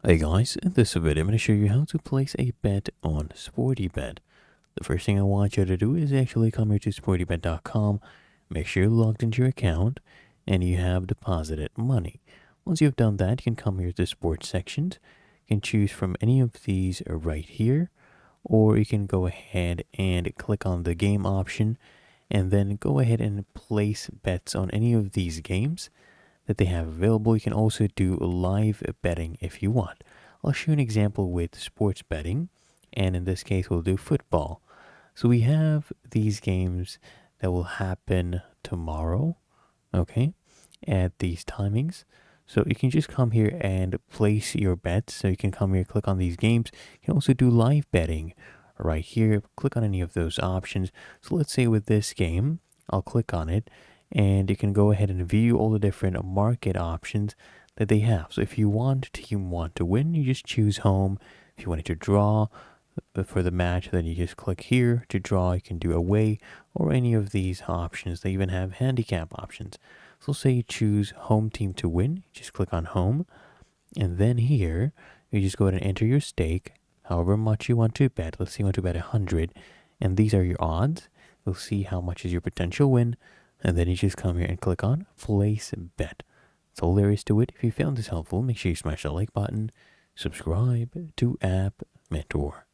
Hey guys, in this video I'm going to show you how to place a bet on SportyBet. The first thing I want you to do is actually come here to SportyBet.com, make sure you're logged into your account, and you have deposited money. Once you've done that, you can come here to the sports sections. You can choose from any of these right here, or you can go ahead and click on the game option, and then go ahead and place bets on any of these games that they have available. You can also do live betting if you want. I'll show you an example with sports betting, and in this case, we'll do football. So we have these games that will happen tomorrow, okay, at these timings. So you can just come here and place your bets. So you can come here, click on these games. You can also do live betting right here. Click on any of those options. So let's say with this game, I'll click on it, and you can go ahead and view all the different market options that they have. So if you want team one to win, you just choose home. If you wanted to draw for the match, then you just click here to draw. You can do away or any of these options. They even have handicap options. So say you choose home team to win, just click on home, and then here you just go ahead and enter your stake, however much you want to bet. Let's say you want to bet 100, and these are your odds. You'll see how much is your potential win, and then you just come here and click on place bet. That's all there is to it. If you found this helpful, make sure you smash the like button, subscribe to App Mentor.